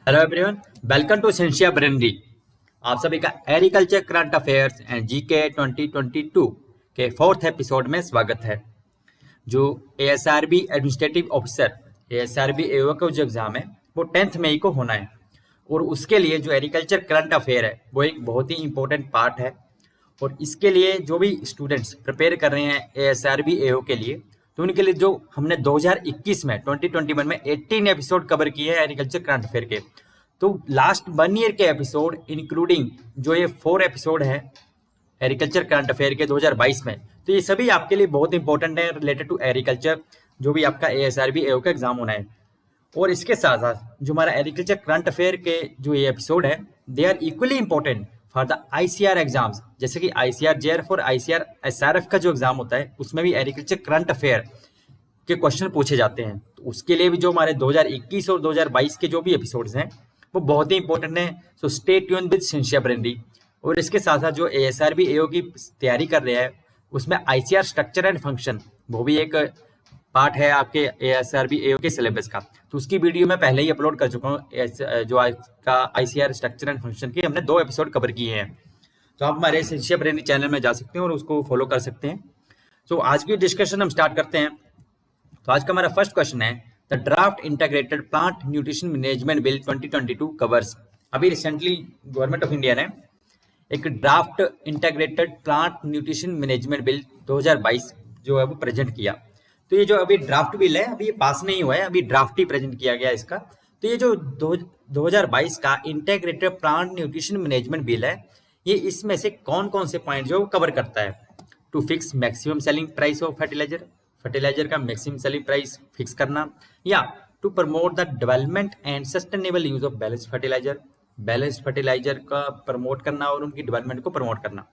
Hello everyone, welcome to Sensia Brainery. आप सभी का agriculture current affairs and GK 2022 के फोर्थ एपिसोड में स्वागत है। जो ASRB administrative officer ASRB AO का जो एग्जाम है वो 10 मई को होना है और उसके लिए जो एग्रीकल्चर करंट अफेयर है वो एक बहुत ही इंपॉर्टेंट पार्ट है। और इसके लिए जो भी स्टूडेंट्स प्रिपेयर कर रहे हैं एएसआरबी एओ के लिए, तो उनके लिए जो हमने 2021 में 2021 में 18 एपिसोड कवर किए हैं एग्रीकल्चर करंट अफेयर के, तो लास्ट 1 ईयर के एपिसोड इंक्लूडिंग जो ये 4 एपिसोड है एग्रीकल्चर करंट अफेयर के 2022 में, तो ये सभी आपके लिए बहुत इंपॉर्टेंट है रिलेटेड टू एग्रीकल्चर, जो भी आपका एएसआरबी एओ का एग्जाम होना है। और इसके साथ साथ जो हमारा एग्रीकल्चर करंट अफेयर के जो ये एपिसोड है they are equally important for the ICR exams, जैसे कि आईसीआर जेआरएफ और आईसीआर एसआरएफ का जो एग्जाम होता है उसमें भी एग्रीकल्चर करंट अफेयर के क्वेश्चन पूछे जाते हैं। तो उसके लिए भी जो हमारे 2021 और 2022 के जो भी एपिसोड्स हैं वो बहुत ही इंपॉर्टेंट है। So stay tune with Sensia Brainery. और इसके साथ साथ जो एएसआरबी एओ की तैयारी कर रहे हैं उसमें आईसीआर स्ट्रक्चर एंड फंक्शन वो भी एक पार्ट है आपके एएसआरबी एओ के सिलेबस का, तो उसकी वीडियो मैं पहले ही अपलोड कर चुका हूँ। जो आज का आईसीआर स्ट्रक्चर एंड फंक्शन की हमने 2 एपिसोड कवर किए हैं, तो आप हमारे सेंशिया ब्रेनरी चैनल में जा सकते हैं और उसको फॉलो कर सकते हैं। तो आज की डिस्कशन हम स्टार्ट करते हैं। तो आज का हमारा फर्स्ट क्वेश्चन है, the draft integrated plant nutrition management bill 2022 covers. अभी रिसेंटली गवर्नमेंट ऑफ इंडिया ने एक draft integrated plant nutrition management bill 2022 जो है वो प्रेजेंट किया। तो ये जो अभी ड्राफ्ट बिल है अभी ये पास नहीं हुआ है, अभी ड्राफ्ट ही प्रेजेंट किया गया इसका। तो ये जो 2022 का integrated plant nutrition management bill है, ये इसमें से कौन कौन से पॉइंट जो कवर करता है? To fix maximum selling price of fertiliser का मैक्सिमम सेलिंग प्राइस फिक्स करना, या to promote the development and sustainable use of balanced fertiliser का प्रमोट करना और उनकी डेवलपमेंट को प्रमोट करना,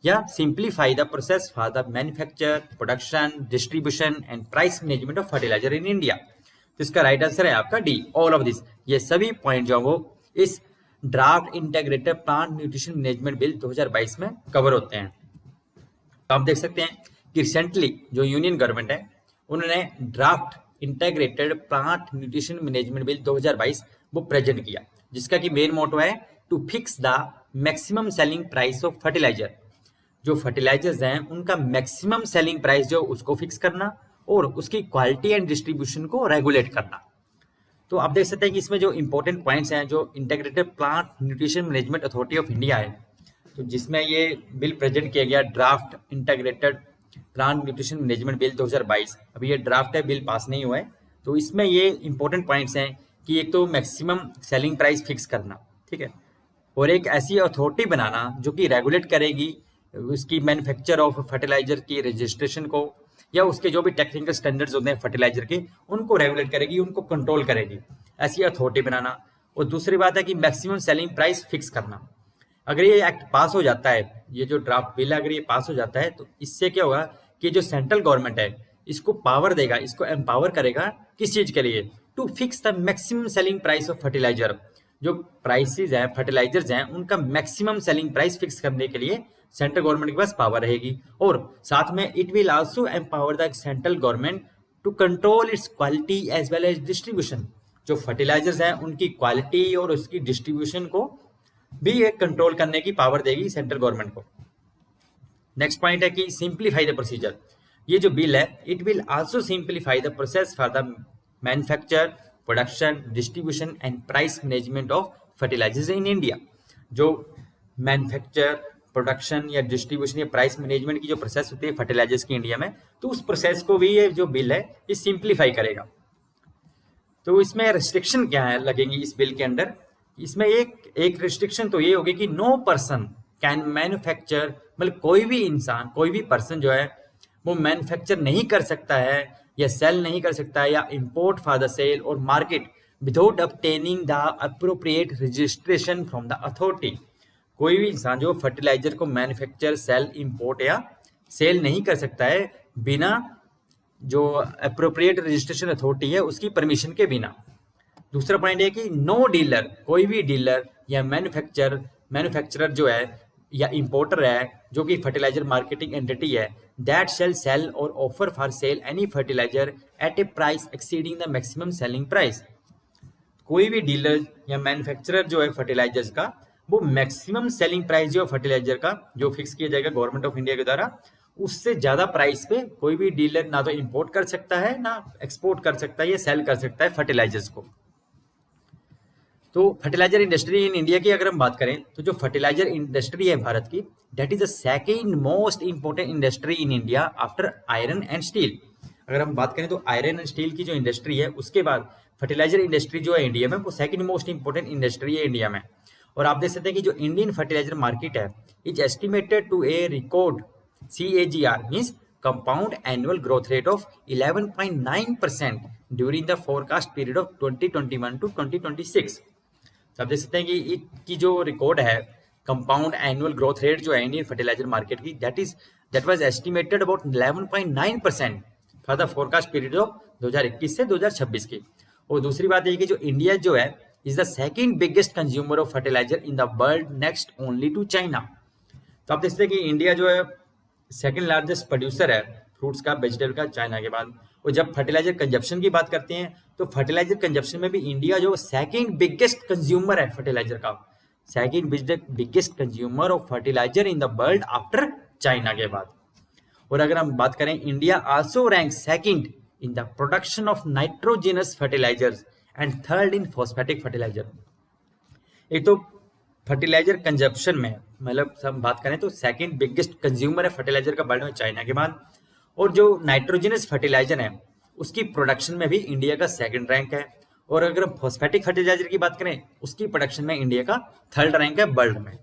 या simplify the process for the manufacture, production, distribution and price management of fertiliser in India. तो इसका राइट आंसर है आपका डी, ऑल ऑफ दिस। ये सभी पॉइंट जो वो इस draft integrated plant nutrition management bill 2022 में कवर होते हैं। तो आप देख सकते हैं कि रिसेंटली जो यूनियन गवर्नमेंट है उन्होंने draft integrated plant nutrition management bill 2022 वो प्रेजेंट किया, जिसका कि मेन मोटो है to fix the maximum selling price of fertiliser. जो फर्टिलाइजर्स हैं उनका मैक्सिमम सेलिंग प्राइस जो उसको फिक्स करना और उसकी क्वालिटी एंड डिस्ट्रीब्यूशन को रेगुलेट करना। तो आप देख सकते हैं कि इसमें जो इंपॉर्टेंट पॉइंट्स हैं जो integrated plant nutrition management authority of India है, तो जिसमें ये बिल प्रेजेंट किया गया draft integrated plant nutrition management bill 2022। अभी ये ड्राफ्ट है, बिल पास नहीं हुआ है। तो इसमें ये इंपॉर्टेंट पॉइंट्स हैं कि एक तो मैक्सिमम सेलिंग प्राइस फिक्स करना, ठीक है, और एक ऐसी अथॉरिटी बनाना जो कि रेगुलेट करेगी उसकी मैन्युफैक्चर ऑफ फर्टिलाइजर की रजिस्ट्रेशन को, या उसके जो भी टेक्निकल स्टैंडर्ड्स होते हैं फर्टिलाइजर के उनको रेगुलेट करेगी, उनको कंट्रोल करेगी, ऐसी अथॉरिटी बनाना। और दूसरी बात है कि मैक्सिमम सेलिंग प्राइस फिक्स करना। अगर ये एक्ट पास हो जाता है, ये जो ड्राफ्ट बिल अगर ये पास हो जाता है, तो इससे क्या होगा कि जो सेंट्रल गवर्नमेंट है इसको पावर देगा, इसको एम्पावर करेगा किस चीज के लिए? To fix the maximum selling price of fertiliser. जो प्राइसेस हैं फर्टिलाइजर्स हैं उनका मैक्सिमम सेलिंग प्राइस फिक्स करने के लिए सेंट्रल गवर्नमेंट के पास पावर रहेगी। और साथ में it will also empower the central government to control its quality as well as distribution. जो फर्टिलाइजर्स हैं उनकी क्वालिटी और उसकी डिस्ट्रीब्यूशन को भी एक कंट्रोल करने की पावर देगी सेंट्रल गवर्नमेंट को। नेक्स्ट पॉइंट है कि सिंप्लीफाई द प्रोसीजर। ये जो बिल है it will also simplify the process for the manufacture, production, distribution and price management of fertilisers in India. जो मैन्युफैक्चर, प्रोडक्शन या डिस्ट्रीब्यूशन या प्राइस मैनेजमेंट की जो प्रोसेस होती है फर्टिलाइजर्स की इंडिया में, तो उस प्रोसेस को भी ये जो बिल है ये सिंप्लीफाई करेगा। तो इसमें रिस्ट्रिक्शन क्या है लगेंगी इस बिल के अंदर? इसमें एक रिस्ट्रिक्शन तो ये होगी कि नो पर्सन कैन मैन्युफैक्चर, मतलब कोई भी इंसान, कोई भी पर्सन जो है वो मैन्युफैक्चर नहीं कर सकता है या सेल नहीं कर सकता है या इंपोर्ट फॉर द सेल और market without obtaining the appropriate registration from the authority. कोई भी इंसान जो फर्टिलाइजर को मैन्युफैक्चर, सेल, इंपोर्ट या सेल नहीं कर सकता है बिना जो अप्रोप्रिएट रजिस्ट्रेशन अथॉरिटी है उसकी परमिशन के बिना। दूसरा पॉइंट है कि नो डीलर, कोई भी डीलर या मैन्युफैक्चरर जो है या इंपोर्टर है जो कि फर्टिलाइजर मार्केटिंग एंटिटी है, दैट शैल सेल और offer for sale any fertiliser at a price exceeding the maximum selling price. कोई भी डीलर या मैन्युफैक्चरर जो है फर्टिलाइजर्स का, वो मैक्सिमम सेलिंग प्राइस जो फर्टिलाइजर का जो फिक्स किया जाएगा गवर्नमेंट ऑफ इंडिया के द्वारा, उससे ज्यादा प्राइस पे कोई भी डीलर ना तो इंपोर्ट कर सकता है ना एक्सपोर्ट कर सकता है या सेल कर सकता है फर्टिलाइजर्स को। तो फर्टिलाइजर इंडस्ट्री इन इंडिया की अगर हम बात करें तो जो फर्टिलाइजर इंडस्ट्री है भारत की, that is the second most important industry in India after iron and steel. अगर हम बात करें तो आयरन एंड स्टील की जो इंडस्ट्री है उसके बाद फर्टिलाइजर इंडस्ट्री जो है इंडिया में, वो सेकेंड मोस्ट इंपोर्टेंट इंडस्ट्री है इंडिया में। और आप देख सकते हैं कि जो इंडियन फर्टिलाइजर मार्केट है is estimated to a record CAGR means compound annual growth rate of 11.9% during the forecast period of 2021 to 2026। तो आप देख सकते हैं कि इसकी जो रिकॉर्ड है कंपाउंड एनुअल ग्रोथ रेट जो है इंडियन फर्टिलाइजर मार्केट की, that was estimated about 11.9% for the forecast period of 2021 से 2026 की। और दूसरी बात ये कि जो इंडिया जो है is the second biggest consumer of fertiliser in the world, next only to China. तो आप देखते हैं कि इंडिया जो है सेकंड लार्जेस्ट प्रोड्यूसर है फ्रूट्स का, वेजिटेबल का, चाइना के बाद। और जब फर्टिलाइजर कंजप्शन की बात करते हैं तो फर्टिलाइजर कंजप्शन में भी इंडिया जो सेकंड बिगेस्ट कंज्यूमर है फर्टिलाइजर का, second biggest consumer of fertiliser in the world after China के बाद। और अगर हम बात करें, India also rank second in the production of nitrogenous fertilisers and third in phosphatic fertiliser. एक तो फर्टिलाइजर कंजप्शन में मतलब हम बात करें तो सेकंड बिगेस्ट कंज्यूमर है फर्टिलाइजर का वर्ल्ड में चाइना के बाद। और जो नाइट्रोजिनस फर्टिलाइजर है उसकी प्रोडक्शन में भी इंडिया का सेकंड रैंक है। और अगर हम फॉस्फेटिक फर्टिलाइजर की बात करें उसकी प्रोडक्शन में इंडिया का थर्ड रैंक है वर्ल्ड में।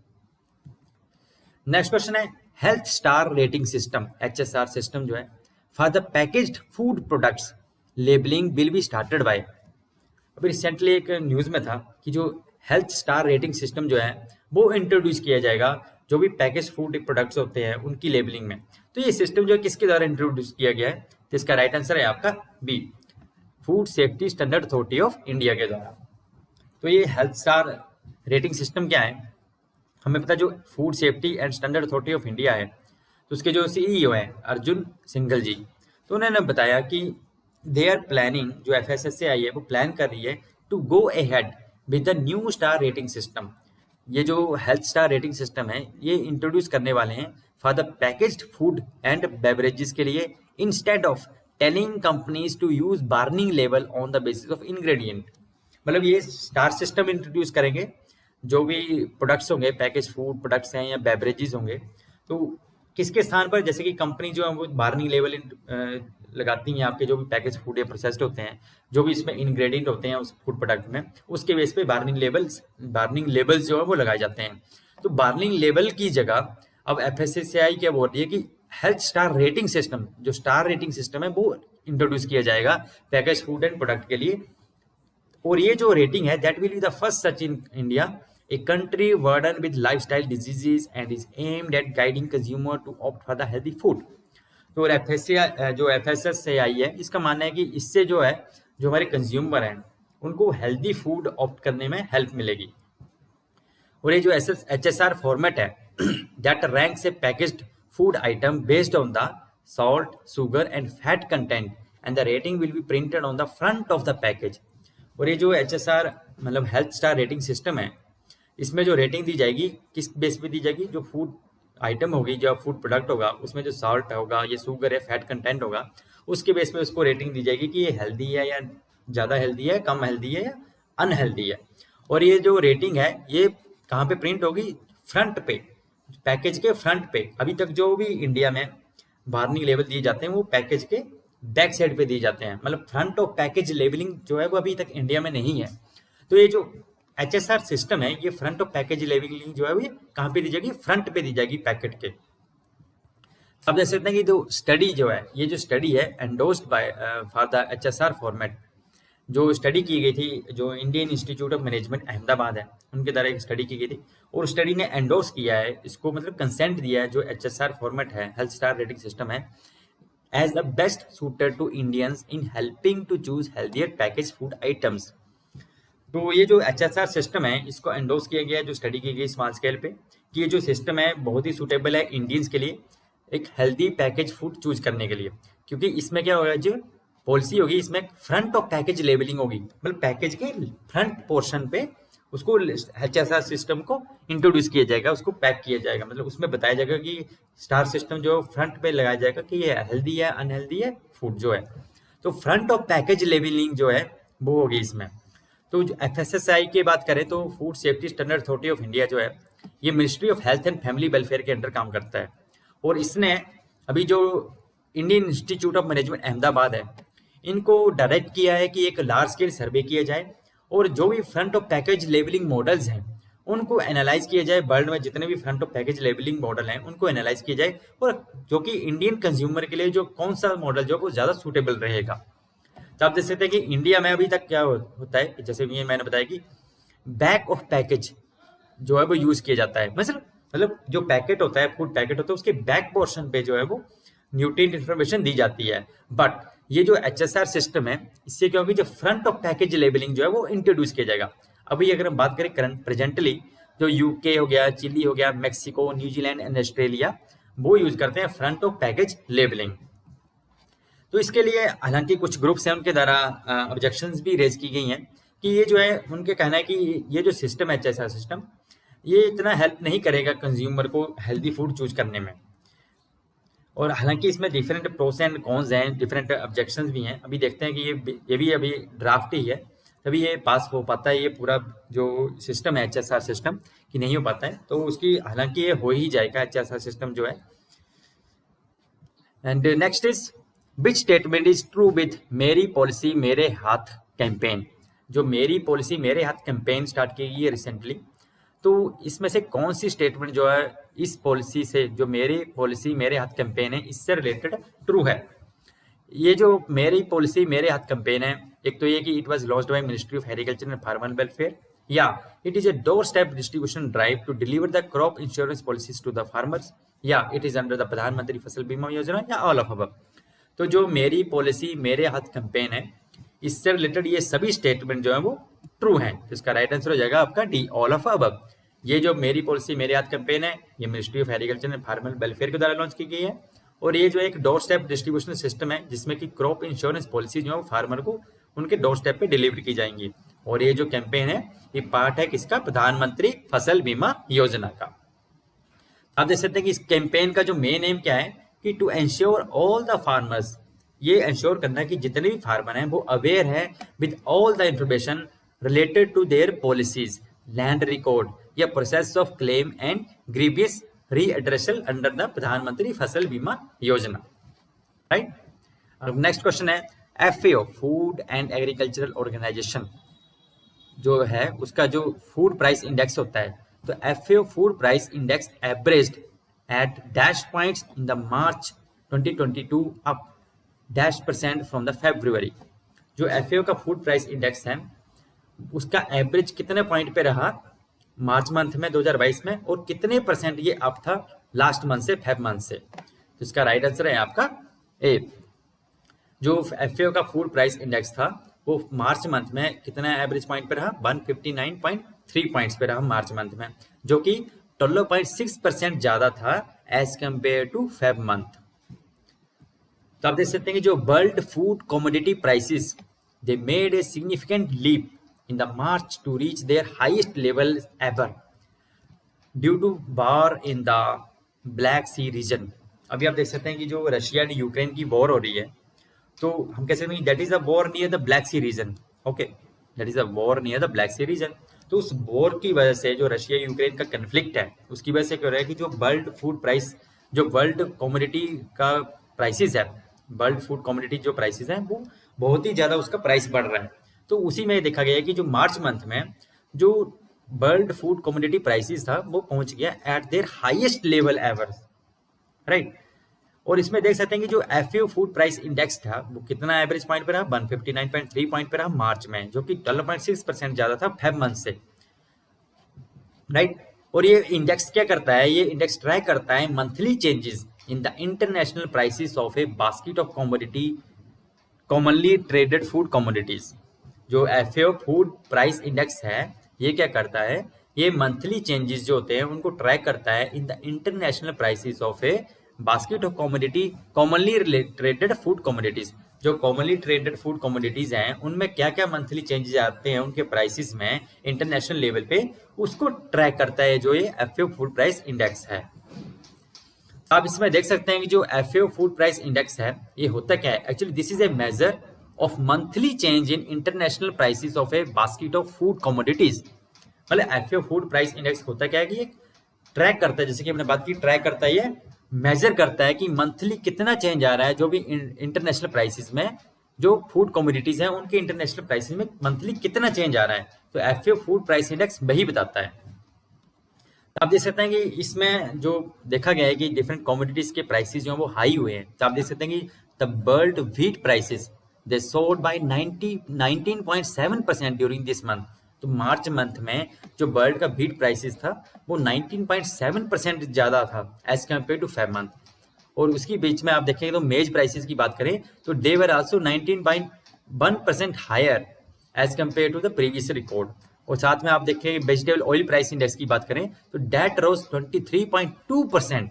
नेक्स्ट क्वेश्चन है health star rating system, HSR system जो है for the packaged food products labelling will be started by. अभी रिसेंटली एक न्यूज में था कि जो हेल्थ स्टार रेटिंग सिस्टम जो है वो इंट्रोड्यूस किया जाएगा जो भी पैकेज फूड प्रोडक्ट्स होते हैं उनकी लेबलिंग में। तो ये सिस्टम जो है किसके द्वारा इंट्रोड्यूस किया गया है, तो इसका राइट आंसर है आपका B, food safety standard authority of India के द्वारा। तो ये हेल्थ स्टार रेटिंग सिस्टम क्या है, हमें पता जो food safety and standard authority of India है तो उसके जो CEO हैं अर्जुन सिंघल जी, तो उन्होंने बताया कि दे आर प्लानिंग, जो FSSAI है वो प्लान कर रही है to go ahead with the new star rating system. ये जो हेल्थ स्टार रेटिंग सिस्टम है ये इंट्रोड्यूस करने वाले हैं for the packaged food and beverages के लिए, instead of telling companies to use warning level on the basis of ingredient. मतलब ये स्टार सिस्टम इंट्रोड्यूस करेंगे, जो भी प्रोडक्ट्स होंगे पैकेज फूड प्रोडक्ट्स हैं या बेवरेजेस होंगे तो किसके स्थान पर, जैसे कि कंपनी जो है वो वार्निंग लेवल लगाती हैं आपके जो भी पैकेज फूड या प्रोसेस्ड होते हैं, जो भी इसमें इंग्रेडिएंट होते हैं उस फूड प्रोडक्ट में, उसके बेस पे वार्निंग लेवल्स जो है वो लगाए जाते हैं। तो वार्निंग लेवल की जगह अब FSSAI क्या बोल रही है कि हेल्थ स्टार रेटिंग सिस्टम, जो स्टार रेटिंग सिस्टम है वो इंट्रोड्यूस किया जाएगा पैकेज फूड एंड प्रोडक्ट के लिए। और ये जो रेटिंग है that will be the first such in India, a country burdened with lifestyle diseases and is aimed at guiding consumer to opt for the healthy food। तो जो FSSAI है इसका मानना है कि इससे जो है जो हमारे कंज्यूमर हैं उनको हेल्दी फूड ऑप्ट करने में हेल्प मिलेगी। और ये जो HSR फॉर्मेट है that ranks A packaged food item based on the salt, sugar and fat content and the rating will be printed on the front of the package. और ये जो HSR मतलब हेल्थ स्टार रेटिंग सिस्टम है इसमें जो rating दी जाएगी किस base पे दी जाएगी, जो फूड आइटम होगी, जो फूड प्रोडक्ट होगा उसमें जो सॉल्ट होगा, ये शुगर है, फैट कंटेंट होगा, उसके बेस पे उसको रेटिंग दी जाएगी कि ये हेल्दी है या ज़्यादा हेल्दी है, कम हेल्दी है या अनहेल्दी है। और ये जो रेटिंग है ये कहाँ पे प्रिंट होगी, फ्रंट पे, पैकेज के फ्रंट पे। अभी तक जो भी इंडिया में वार्निंग लेवल दिए जाते हैं वो पैकेज के बैक साइड पे दिए जाते हैं, मतलब फ्रंट ऑफ पैकेज लेवलिंग जो है वो अभी तक इंडिया में नहीं है। तो ये जो HSR सिस्टम है ये फ्रंट ऑफ पैकेज लेवलिंग जो है वो कहाँ पे दी जाएगी, फ्रंट पे दी जाएगी पैकेट के। अब देख सकते हैं कि जो स्टडी जो है ये जो स्टडी है endorsed by for the HSR format, जो स्टडी की गई थी जो Indian Institute of Management Ahmedabad है उनके द्वारा एक स्टडी की गई थी और स्टडी ने एंडोर्स किया है इसको, मतलब कंसेंट दिया है जो HSR फॉर्मेट है हेल्थ स्टार रेटिंग सिस्टम है as the best suited to Indians in helping to choose healthier package food items. तो ये जो HSR सिस्टम है इसको एंडोर्स किया गया है, जो स्टडी की गई स्मॉल स्केल पे, कि ये जो सिस्टम है बहुत ही सूटेबल है इंडियंस के लिए एक हेल्दी पैकेज फूड चूज करने के लिए, क्योंकि इसमें क्या होगा जो पॉलिसी होगी, इसमें फ्रंट ऑफ पैकेज लेबलिंग होगी, मतलब पैकेज के फ्रंट पोर्शन पे उसको HSR सिस्टम को इंट्रोड्यूस किया जाएगा, उसको पैक किया जाएगा, मतलब उसमें बताया जाएगा कि स्टार सिस्टम जो फ्रंट पे लगाया जाएगा कि ये हेल्दी है अनहेल्दी है फूड जो है। तो फ्रंट ऑफ पैकेज लेबलिंग जो है वो होगी इसमें। तो FSSAI की बात करें तो food safety standard authority of India जो है ये ministry of health and family welfare के अंडर काम करता है। और इसने अभी जो Indian Institute of Management Ahmedabad है इनको डायरेक्ट किया है कि एक लार्ज स्केल सर्वे किया जाए और जो भी front of package labelling models हैं उनको एनालाइज किया जाए। वर्ल्ड में जितने भी front of package labelling model हैं उनको एनालाइज किया जाए और जो कि इंडियन कंज्यूमर के लिए जो कौन सा मॉडल जो वो ज़्यादा सूटेबल रहेगा। तो आप देख सकते हैं कि इंडिया में अभी तक क्या होता है, जैसे ये मैंने बताया कि बैक ऑफ पैकेज जो है वो यूज किया जाता है। मतलब जो पैकेट होता है, फूड पैकेट होता है, उसके बैक पोर्शन पे जो है वो न्यूट्रिएंट इन्फॉर्मेशन दी जाती है। बट ये जो HSR सिस्टम है इससे क्या होगी, जो फ्रंट ऑफ पैकेज लेबलिंग जो है वो इंट्रोड्यूस किया जाएगा। अभी अगर हम बात करें करंट प्रेजेंटली जो UK हो गया, चिली हो गया, मैक्सिको, न्यूजीलैंड एंड ऑस्ट्रेलिया वो यूज करते हैं फ्रंट ऑफ पैकेज लेबलिंग। तो इसके लिए हालांकि कुछ ग्रुप्स हैं उनके द्वारा ऑब्जेक्शंस भी रेज की गई हैं कि ये जो है उनके कहना है कि ये जो सिस्टम है HSR सिस्टम ये इतना हेल्प नहीं करेगा कंज्यूमर को हेल्दी फूड चूज करने में। और हालांकि इसमें डिफरेंट प्रोस एंड कॉन्स हैं, डिफरेंट ऑब्जेक्शंस भी हैं। अभी देखते हैं कि ये भी अभी ड्राफ्ट ही है, तभी ये पास हो पाता है ये पूरा जो सिस्टम है HSR सिस्टम कि नहीं हो पाता है। तो उसकी हालांकि ये हो ही जाएगा HSR सिस्टम जो है। And next is which statement is true with मेरी पॉलिसी मेरे हाथ कैंपेन। जो मेरी पॉलिसी मेरे हाथ कैंपेन स्टार्ट की गई है रिसेंटली, तो इसमें से कौन सी स्टेटमेंट जो है इस पॉलिसी से, जो मेरी पॉलिसी मेरे हाथ कैंपेन है इससे रिलेटेड ट्रू है। ये जो मेरी पॉलिसी मेरे हाथ कैंपेन है, एक तो ये कि it was launched by ministry of agriculture and farmer welfare, या it is a doorstep distribution drive to deliver the crop insurance policies to the farmers, या it is under the Pradhan Mantri Fasal Bima योजना, या all of above. तो जो मेरी policy मेरे हाथ campaign है इससे रिलेटेड ये सभी स्टेटमेंट जो है वो ट्रू हैं। तो इसका राइट आंसर हो जाएगा आपका डी, ऑल ऑफ अबव। ये जो मेरी पॉलिसी मेरे हाथ कैंपेन है ये ministry of agriculture and farmer welfare के द्वारा लॉन्च की गई है, और ये जो एक डोर स्टेप डिस्ट्रीब्यूशन सिस्टम है जिसमें कि क्रॉप इंश्योरेंस पॉलिसी जो है वो फार्मर को उनके डोर स्टेप पे डिलीवर की जाएंगी। और ये जो कैंपेन है ये पार्ट है किसका, प्रधानमंत्री फसल बीमा योजना का। आप देख सकते हैं कि इस कैंपेन का जो मेन एम क्या है कि to ensure all the farmers, ये एंश्योर करना है कि जितने भी फार्मर हैं वो अवेयर है with all the information related to their policies, land record या process of claim and grievance redressal under the Pradhan Mantri Fasal Bima Yojana, right. अब नेक्स्ट क्वेश्चन है FAO food and agricultural organisation जो है उसका जो फूड प्राइस इंडेक्स होता है, तो FAO food price index averaged at dash points in the March 2022 up -% from the February। जो FAO का फूड प्राइस इंडेक्स है उसका एवरेज कितने पॉइंट पे रहा मार्च मंथ में 2022 में, और कितने % ये अप था लास्ट मंथ से, फेब मंथ से। तो इसका राइट आंसर है आपका ए। जो FAO का फूड प्राइस इंडेक्स था वो मार्च मंथ में कितना एवरेज पॉइंट पे रहा, 159.3 पॉइंट्स पे रहा मार्च मंथ में, जो कि 12.6% ज्यादा था as compare to Feb month. तो आप देख सकते हैं कि जो world food commodity prices they made a significant leap in the March to reach their highest level ever due to war in the Black Sea region। अभी आप देख सकते हैं कि जो रशिया एंड यूक्रेन की वॉर हो रही है, तो हम कह सकते हैं that is a war near the Black Sea region. Okay, that is a war near the Black Sea region. तो उस वॉर की वजह से जो रशिया यूक्रेन का कन्फ्लिक्ट है उसकी वजह से क्या हो रहा है कि जो वर्ल्ड फूड प्राइस, जो वर्ल्ड कमोडिटी का प्राइसेस है, वर्ल्ड फूड कमोडिटी जो प्राइसेस है वो बहुत ही ज्यादा उसका प्राइस बढ़ रहा है। तो उसी में देखा गया कि जो मार्च मंथ में जो वर्ल्ड फूड कमोडिटी प्राइसेस था वो पहुंच गया eight there highest level ever, right. और इसमें देख सकते हैं कि जो FAO फूड प्राइस इंडेक्स था वो कितना एवरेज पॉइंट पे रहा, 159.3 पॉइंट पे रहा मार्च में, जो कि 12.6% ज्यादा था फेब मंथ से, राइट। और ये इंडेक्स क्या करता है, ये इंडेक्स ट्रैक करता है monthly changes in the international prices of A basket of commodity commonly traded food commodities. जो FAO फूड प्राइस इंडेक्स है ये क्या करता है, ये मंथली चेंजेस जो होते हैं उनको ट्रैक करता है in the international prices of A basket of commodity commonly traded food commodities. जो कॉमनली ट्रेडेड फूड कमोडिटीज हैं उनमें क्या क्या मंथली चेंजेस आते हैं उनके प्राइसेस में इंटरनेशनल लेवल पे, उसको ट्रैक करता है जो ये एफएओ फूड प्राइस इंडेक्स है। आप इसमें देख सकते हैं कि जो एफएओ फूड प्राइस इंडेक्स है ये होता क्या है, actually this is a measure of monthly change in international prices of A basket of food commodities. मतलब एफएओ फूड प्राइस इंडेक्स होता क्या है कि ये ट्रैक करता है, जैसे कि हमने बात की ट्रैक करता है, ये मेजर करता है कि मंथली कितना चेंज आ रहा है जो भी इंटरनेशनल प्राइसेस में, जो फूड कमोडिटीज हैं उनके इंटरनेशनल प्राइसेस में मंथली कितना चेंज आ रहा है। तो एफएओ फूड प्राइस इंडेक्स वही बताता है। तो आप देख सकते हैं कि इसमें जो देखा गया है कि डिफरेंट कमोडिटीज के प्राइसेस जो हैं वो हाई हुए हैं। तो आप देख सकते हैं कि the world wheat prices they sold by 19.7% during this month. तो मार्च मंथ में जो वर्ल्ड का व्हीट प्राइसेस था वो 19.7% ज्यादा था as compare to Feb month. और उसकी बीच में आप देखेंगे तो मेज प्राइसेस की बात करें तो they were also 19.1% higher as compare to the previous record. और साथ में आप देखें वेजिटेबल ऑयल प्राइस इंडेक्स की बात करें तो डेट रोज 23.2%,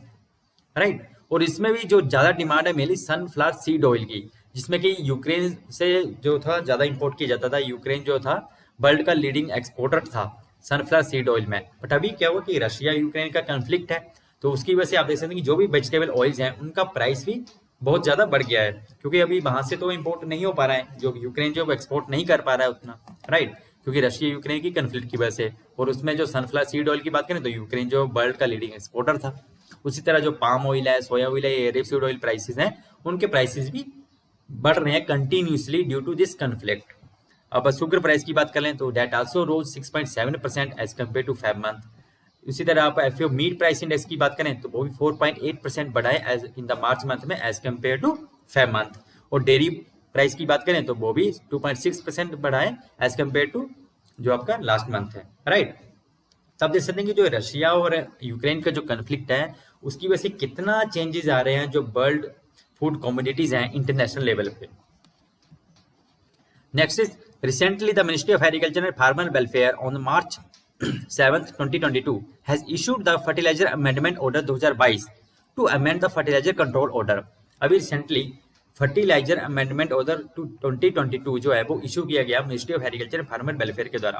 राइट। और इसमें भी जो ज्यादा डिमांड है मेनली सनफ्लावर सीड ऑयल की, जिसमें कि यूक्रेन से जो था ज्यादा इंपोर्ट किया जाता था। यूक्रेन जो था वर्ल्ड का लीडिंग एक्सपोर्टर था सनफ्लावर सीड ऑयल में, बट अभी क्या हुआ कि रशिया यूक्रेन का कॉन्फ्लिक्ट है, तो उसकी वजह से आप देख सकते हैं कि जो भी वेजिटेबल ऑयल्स हैं उनका प्राइस भी बहुत ज्यादा बढ़ गया है, क्योंकि अभी वहां से तो इंपोर्ट नहीं हो पा रहा है, जो यूक्रेन जो एक्सपोर्ट नहीं कर पा रहा है उतना, राइट, क्योंकि रशिया यूक्रेन की कन्फ्लिक्ट की वजह से। और उसमें जो सनफ्लावर सीड ऑयल की बात करें तो यूक्रेन जो वर्ल्ड का लीडिंग एक्सपोर्टर था। उसी तरह जो पाम ऑयल है, सोया ऑयल है, रेप सीड ऑयल प्राइसेस हैं, उनके प्राइसेस भी बढ़ रहे हैं continuously due to this conflict. अब शुगर प्राइस की बात कर लें तो that also rose 6.7% as compare to Feb month. इसी तरह आप एफएओ मीट प्राइस इंडेक्स की बात करें तो वो भी 4.8% बढ़ा है as in the March month में as compare to Feb month. और डेयरी प्राइस की बात करें तो वो भी 2.6% बढ़ा है एज कम्पेयर टू जो आपका लास्ट मंथ है, राइट। तब देख सकते हैं कि जो रशिया और यूक्रेन का जो कन्फ्लिक्ट है उसकी वजह से कितना चेंजेस आ रहे हैं जो वर्ल्ड फूड कमोडिटीज हैं इंटरनेशनल लेवल पे। Next is recently the Ministry of Agriculture and Farmer Welfare on March 7th 2022 has issued the fertilizer amendment order 2022 to amend the fertilizer control order। अभी recently fertiliser amendment order 2022 जो है वो issue किया गया ministry of agriculture and farmer welfare के द्वारा।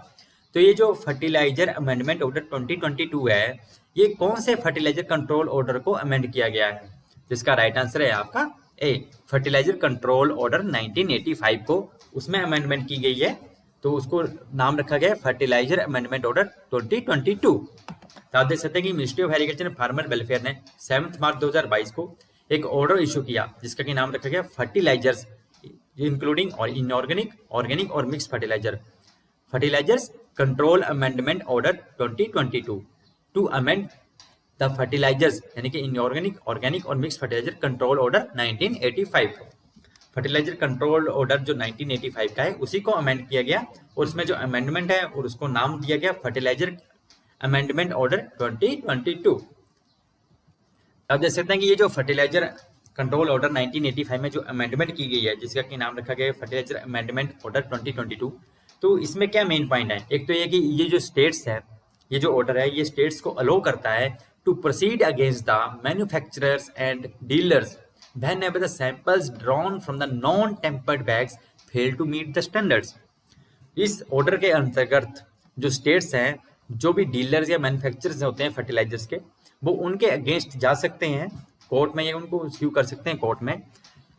तो ये जो फर्टिलाइजर अमेंडमेंट ऑर्डर 2022 है ये कौन से फर्टिलाइजर कंट्रोल ऑर्डर को अमेंड किया गया है, जिसका राइट आंसर है आपका ए, फर्टिलाइजर कंट्रोल ऑर्डर 1985 को उसमें अमेंडमेंट की गई है, तो उसको नाम रखा गया फर्टिलाइजर अमेंडमेंट ऑर्डर 2022। तो आप देख सकते हैं कि ministry of agriculture and farmer welfare ने 7 मार्च 2022 को एक ऑर्डर इशू किया जिसका कि नाम रखा गया फर्टिलाइजर्स इंक्लूडिंग और इनऑर्गेनिक, ऑर्गेनिक और mix fertilisers control amendment order 2022 to amend the fertilisers यानी कि इनऑर्गेनिक, ऑर्गेनिक और mix fertiliser control order 1985। Fertiliser control order जो 1985 का है उसी को अमेंड किया गया और उसमें जो अमेंडमेंट है और उसको नाम दिया गया फर्टिलाइजर अमेंडमेंट ऑर्डर 2022। अब देख सकते हैं कि ये जो फर्टिलाइजर कंट्रोल ऑर्डर 1985 में जो अमेंडमेंट की गई है जिसका कि नाम रखा गया है फर्टिलाइजर अमेंडमेंट ऑर्डर 2022, तो इसमें क्या मेन पॉइंट है। एक तो ये कि ये जो स्टेट्स है, ये जो ऑर्डर है ये स्टेट्स को अलो करता है to proceed against the manufacturers and dealers whenever the samples drawn from the non-tempered bags fail to meet the standards। इस ऑर्डर के अंतर्गत जो स्टेट्स हैं, जो भी डीलर्स या मैन्युफैक्चरर्स होते हैं फर्टिलाइजर्स के, वो उनके अगेंस्ट जा सकते हैं कोर्ट में या उनको स्यू कर सकते हैं कोर्ट में,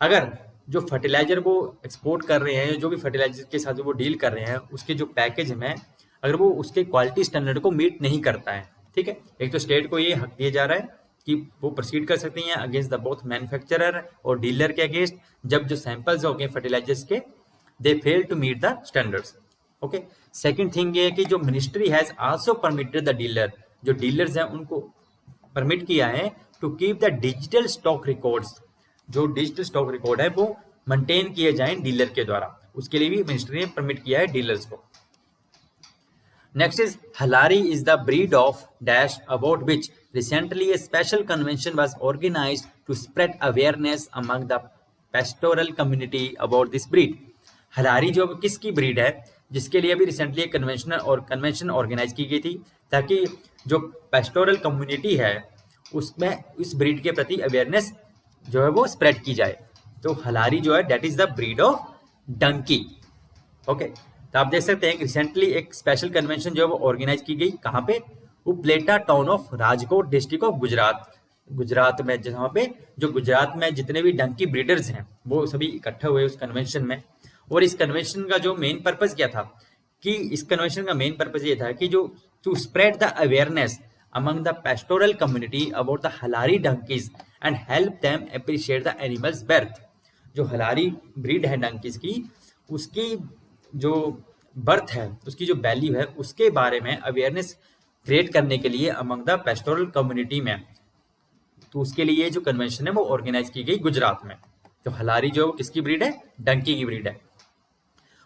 अगर जो फर्टिलाइजर वो एक्सपोर्ट कर रहे हैं, जो भी फर्टिलाइजर के साथ वो डील कर रहे हैं, उसके जो पैकेज में अगर वो उसके क्वालिटी स्टैंडर्ड को मीट नहीं करता है। ठीक है, एक तो स्टेट को ये हक दिया जा रहा है कि वो प्रोसीड कर सकती हैं अगेंस्ट द बोथ मैन्युफैक्चरर और डीलर के अगेंस्ट जब जो सैंपल्स हो गए फर्टिलाइजर्स के they fail to meet the standards. Okay, second thing ये है कि जो ministry has also permitted the dealer, जो डीलर्स हैं उनको परमिट किया है to keep the digital stock records, जो डिजिटल स्टॉक रिकॉर्ड है वो मेंटेन किए जाएं डीलर के द्वारा, उसके लिए भी मिनिस्ट्री ने परमिट किया है डीलर्स को। Next is Halari is the breed of dash about which recently a special convention was organized to spread awareness among the pastoral community about this breed। हलारी जो किसकी ब्रीड है जिसके लिए अभी रिसेंटली एक कन्वेंशन ऑर्गेनाइज की गई थी ताकि जो पेस्टोरल कम्युनिटी है उसमें इस ब्रीड के प्रति अवेयरनेस जो है वो स्प्रेड की जाए। तो हलारी जो है that is the breed of donkey. Okay, तो आप देख सकते हैं रिसेंटली एक स्पेशल कन्वेंशन जो है वो ऑर्गेनाइज की गई कहाँ पे, Upleta town of Rajkot district of Gujarat, Gujarat में, जहाँ पे जो गुजरात में जितने भी डंकी ब्रीडर्स हैं वो सभी इकट्ठे हुए उस कन्वेंशन में। और इस कन्वेंशन का जो मेन पर्पज क्या था, कि इस कन्वेंशन का मेन पर्पज ये था कि जो to spread the awareness among the pastoral community about the Halari donkeys and help them appreciate the animals birth। जो हलारी ब्रीड है डंकीज की, उसकी जो बर्थ है, उसकी जो वैल्यू है, उसके बारे में अवेयरनेस क्रिएट करने के लिए अमंग द पेस्टोरल कम्युनिटी में, तो उसके लिए जो कन्वेंशन है वो ऑर्गेनाइज की गई गुजरात में। तो हलारी जो किसकी ब्रीड है, डंकी की ब्रीड है।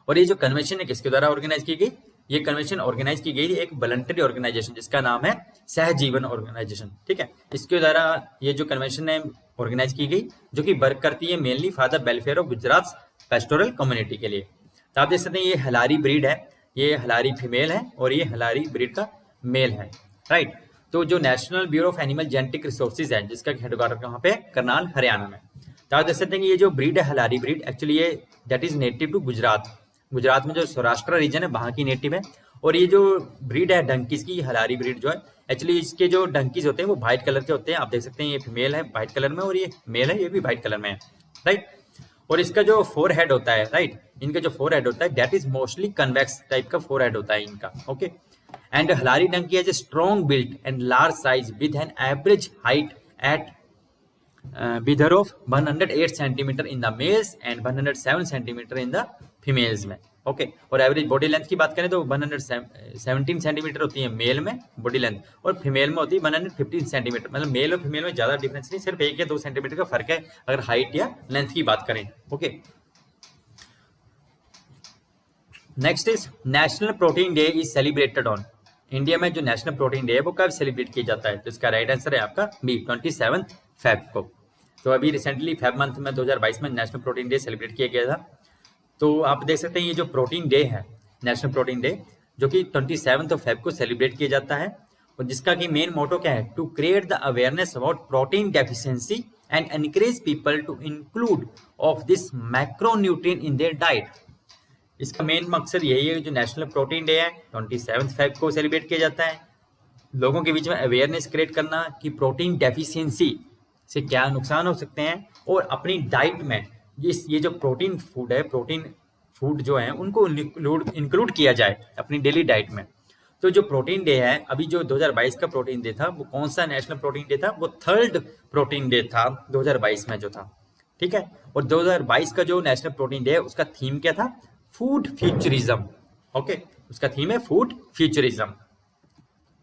और ये जो कन्वेंशन है किसके द्वारा ऑर्गेनाइज की गई, ये कन्वेंशन ऑर्गेनाइज की गई एक वॉलंटरी ऑर्गेनाइजेशन जिसका नाम है सहजीवन ऑर्गेनाइजेशन। ठीक है, इसके द्वारा ये जो कन्वेंशन है ऑर्गेनाइज की गई, जो कि वर्क करती है mainly for the welfare of Gujarat pastoral community के लिए। तो आप देख सकते हैं ये हलारी ब्रीड है, ये हलारी फीमेल है और ये हलारी ब्रीड का मेल है, राइट। तो जो national bureau of animal genetic resources है, जिसका हेडक्वार्टर कहाँ पे, करनाल हरियाणा में। तो आप देख सकते हैं कि ये जो ब्रीड है हलारी ब्रीड, एक्चुअली ये that is native to Gujarat, Gujarat में जो सौराष्ट्र रीजन है वहाँ की नेटिव है। और ये जो ब्रीड है डंकीज की, हलारी ब्रीड जो है, एक्चुअली इसके जो डंकीज होते हैं वो व्हाइट कलर के होते हैं। आप देख सकते हैं ये फीमेल है व्हाइट कलर में और ये मेल है, ये भी व्हाइट कलर में है, राइट। और इसका जो फोर हेड होता है, राइट, इनका जो फोर हेड होता है that is mostly convex type का फोर हेड होता है इनका। Okay, and Halari donkey has a strong build and large size with an average height at wither of 108 centimetre in the males and 107 centimetre in the females में। Okay, और average body length की बात करें तो 117 centimetre होती है mail में body length, और फीमेल में होती है 115 सेंटीमीटर। मतलब मेल और फीमेल में ज्यादा डिफरेंस नहीं, सिर्फ 1 या 2 सेंटीमीटर का फर्क है अगर हाइट या लेंथ की बात करें। Okay, next is national protein day is celebrated on. India में जो नेशनल प्रोटीन डे है वो कब सेलिब्रेट किया जाता है, तो इसका राइट आंसर है आपका बी, 27 फेब को। तो अभी रिसेंटली फेब मंथ में 2022 में नेशनल प्रोटीन डे सेलिब्रेट किया गया था। तो आप देख सकते हैं ये जो प्रोटीन डे है, नेशनल प्रोटीन डे, जो कि 27 फेब को सेलिब्रेट किया जाता है, और जिसका कि मेन मोटो क्या है, to create the awareness about protein deficiency and encourage people to include of this macronutrient in their diet. इसका मेन मकसद यही है, जो नेशनल प्रोटीन डे है 27 फेब को सेलिब्रेट किया जाता है, लोगों के बीच में अवेयरनेस क्रिएट करना कि प्रोटीन डेफिशिएंसी से क्या नुकसान हो सकते हैं, और अपनी डाइट में ये जो प्रोटीन फूड है, प्रोटीन फूड जो है उनको इंक्लूड किया जाए अपनी डेली डाइट में। तो जो प्रोटीन डे है, अभी जो 2022 का प्रोटीन डे था वो कौन सा नेशनल प्रोटीन डे था, वो 3rd प्रोटीन डे था 2022 में जो था। ठीक है, और 2022 का जो नेशनल प्रोटीन डे है उसका थीम क्या था, फूड फ्यूचरिज्म। ओके, उसका थीम है food futurism.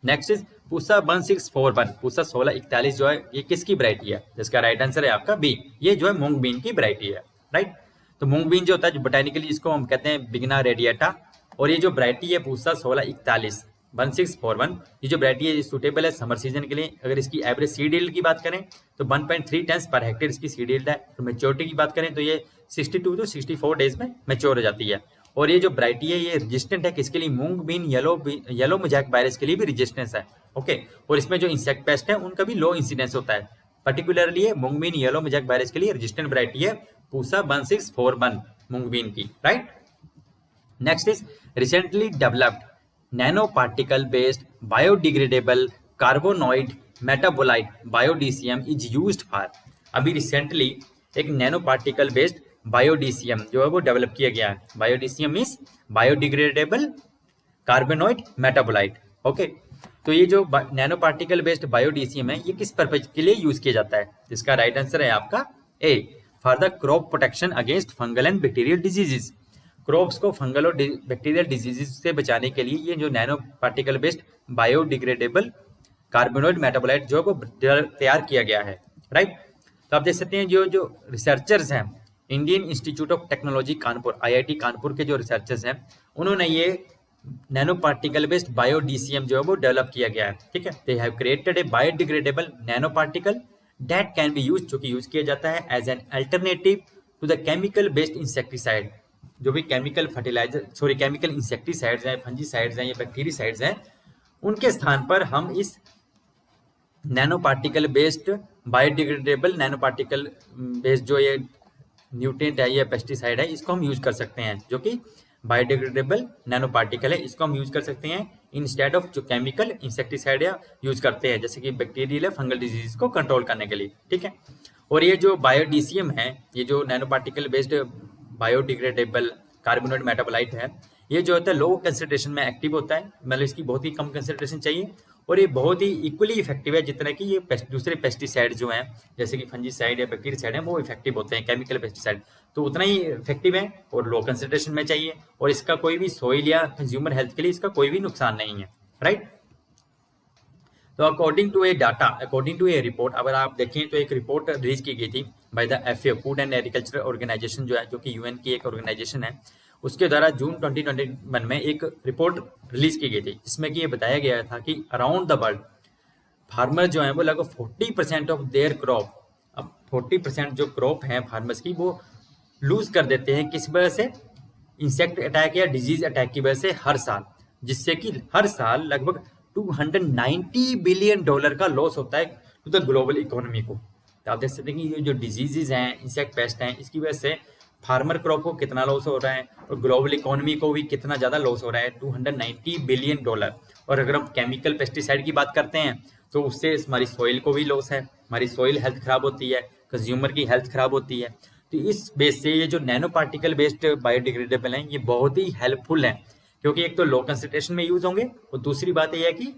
Next is Pusa 1641, Pusa 1641 जो है ये किसकी वैरायटी है, जिसका राइट आंसर है आपका बी, ये जो है मूंग बीन की वैरायटी है, राइट। तो मूंग बीन जो होता है, जो बोटैनिकली इसको हम कहते हैं बिगना रेडिएटा, और ये जो वैरायटी है पूसा 1641 1641, ये जो वैरायटी है सूटेबल है समर सीजन के लिए। अगर इसकी एवरेज सीड यील्ड की बात करें तो 1.3 टन पर हेक्टेयर इसकी सीड यील्ड है। तो मेच्योरिटी की बात करें तो ये 62 to 64 डेज में मेच्योर हो जाती है। और ये जो वैरायटी है ये रेजिस्टेंट है किसके लिए, मूंग बीन येलो मोजैक वायरस के लिए भी रेजिस्टेंस है। ओके, और इसमें जो इंसेक्ट पेस्ट है उनका भी लो इंसिडेंस होता है। पर्टिकुलरली ये moong bean yellow mosaic virus के लिए रेजिस्टेंट वैरायटी है पूसा 1641 मूंग बीन की, right. Next is recently developed nano particle based biodegradable carbonoid metabolite bio DCM is used for. अभी रिसेंटली एक नैनो पार्टिकल बेस्ड बायोडीसीएम जो है वो डेवलप किया गया है। Bio DCM is biodegradable carbonoid metabolite. Okay, तो ये जो नैनो पार्टिकल बेस्ड बायोडीसीएम है ये किस पर्पज के लिए यूज किया जाता है, इसका राइट आंसर है आपका A, for the crop protection against fungal and bacterial diseases. Crops को फंगल और बैक्टीरियल डिजीजेस से बचाने के लिए ये जो nano particle based biodegradable carbonoid metabolite जो है वो तैयार किया गया है, राइट। तो आप देख सकते हैं जो रिसर्चर्स हैं Indian Institute of technology Kanpur, IIT Kanpur के जो रिसर्चर्स हैं उन्होंने ये नैनो पार्टिकल बेस्ड बायोडीसीएम जो है वो डेवलप किया गया है। ठीक है, they have created a biodegradable nano particle that can be use, जो कि यूज किया जाता है as an alternative to the chemical based insecticide. जो भी केमिकल केमिकल इंसेक्टिसाइड्स हैं, फंजीसाइड्स हैं या बैक्टीरिसाइड्स हैं, उनके स्थान पर हम इस nano particle based biodegradable nano particle based जो ये न्यूट्रिएंट है या पेस्टिसाइड है, इसको हम यूज कर सकते हैं, जो कि बायोडिग्रेडेबल नैनो पार्टिकल है, इसको हम यूज कर सकते हैं इंस्टेड ऑफ जो केमिकल इंसेक्टिसाइड या यूज करते हैं, जैसे कि बैक्टीरियल या फंगल डिजीज को कंट्रोल करने के लिए। ठीक है, और ये जो बायोडीसीएम है, ये जो nano particle based biodegradable carbonate metabolite है, ये जो होता है लो कंसेंट्रेशन में एक्टिव होता है, मतलब इसकी बहुत ही कम कंसेंट्रेशन चाहिए, और ये बहुत ही इक्वली इफेक्टिव है जितना कि ये दूसरे पेस्टिसाइड जो हैं, जैसे कि फंजीसाइड या बैक्टीरियासाइड हैं, वो इफेक्टिव होते हैं, केमिकल पेस्टिसाइड तो उतना ही इफेक्टिव है और लो कंसेंट्रेशन में चाहिए, और इसका कोई भी सॉइल या कंज्यूमर हेल्थ के लिए इसका कोई भी नुकसान नहीं है, राइट। तो अकॉर्डिंग टू ए रिपोर्ट, अगर आप देखें तो एक रिपोर्ट रिलीज की गई थी by the FAO, food and agriculture organisation जो है, जो कि UN की एक ऑर्गेनाइजेशन है, उसके द्वारा जून 2021 में एक रिपोर्ट रिलीज की गई थी, जिसमें कि ये बताया गया था कि अराउंड द वर्ल्ड फार्मर जो है वो लगभग 40% ऑफ देयर क्रॉप, अब 40% जो क्रॉप है फार्मर्स की, वो लूज कर देते हैं किस वजह से, इंसेक्ट अटैक या डिजीज अटैक की वजह से हर साल, जिससे कि हर साल लगभग $290 बिलियन का लॉस होता है टू द ग्लोबल इकोनॉमी को। तो आप देख सकते हैं कि ये जो डिजीजेज हैं, इंसेक्ट पेस्ट हैं, इसकी वजह से फार्मर क्रॉप को कितना लॉस हो रहा है और ग्लोबल इकोनॉमी को भी कितना ज़्यादा लॉस हो रहा है, $290 बिलियन। और अगर हम केमिकल पेस्टिसाइड की बात करते हैं तो उससे हमारी सॉइल को भी लॉस है, हमारी सॉइल हेल्थ खराब होती है, कंज्यूमर की हेल्थ खराब होती है। तो इस बेस से ये जो नैनो पार्टिकल बेस्ड बायोडिग्रेडेबल हैं, ये बहुत ही हेल्पफुल हैं, क्योंकि एक तो लो कंसेंट्रेशन में यूज होंगे, और दूसरी बात यह है कि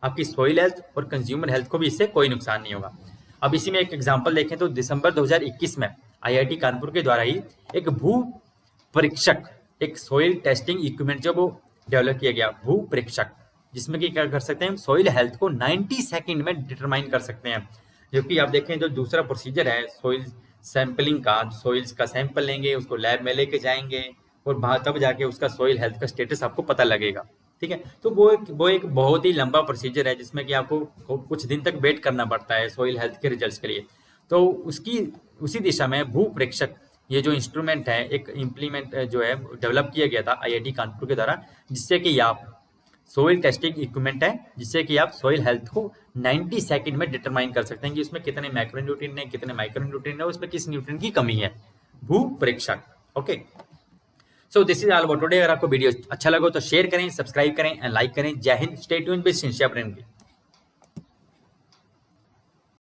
आपकी सॉइल हेल्थ और कंज्यूमर हेल्थ को भी इससे कोई नुकसान नहीं होगा। अब इसी में एक एग्जांपल देखें तो दिसंबर 2021 में IIT कानपुर के द्वारा ही एक भू परीक्षक, एक सॉइल टेस्टिंग इक्विपमेंट जो वो डेवलप किया गया, भू परीक्षक, जिसमें कि क्या कर सकते हैं, हम सॉइल हेल्थ को 90 सेकेंड में डिटरमाइन कर सकते हैं। जो कि आप देखें जो दूसरा प्रोसीजर है सॉइल सैंपलिंग का, सॉइल्स का सैंपल लेंगे, उसको लैब में लेके जाएंगे, और वहाँ तब जाके उसका सॉइल हेल्थ का स्टेटस आपको पता लगेगा। ठीक है, तो वो एक बहुत ही लंबा प्रोसीजर है, जिसमें कि आपको कुछ दिन तक वेट करना पड़ता है सॉइल हेल्थ के रिजल्ट्स के लिए। तो उसी दिशा में भू प्रेक्षक ये जो इंस्ट्रूमेंट है, एक इम्प्लीमेंट जो है डेवलप किया गया था IIT कानपुर के द्वारा, जिससे कि आप सॉइल टेस्टिंग इक्विपमेंट है, जिससे कि आप सॉइल हेल्थ को 90 सेकंड में डिटरमाइन कर सकते हैं कि उसमें कितने मैक्रोन्यूट्रिएंट है, कितने माइक्रोन्यूट्रिएंट है, उसमें किस न्यूट्रिएंट की कमी है। भू परीक्षक। Okay, so this is all about today. अगर आपको वीडियो अच्छा लगा तो शेयर करें, सब्सक्राइब करें एंड लाइक करें। Jai Hind, stay tuned with Sensia brain.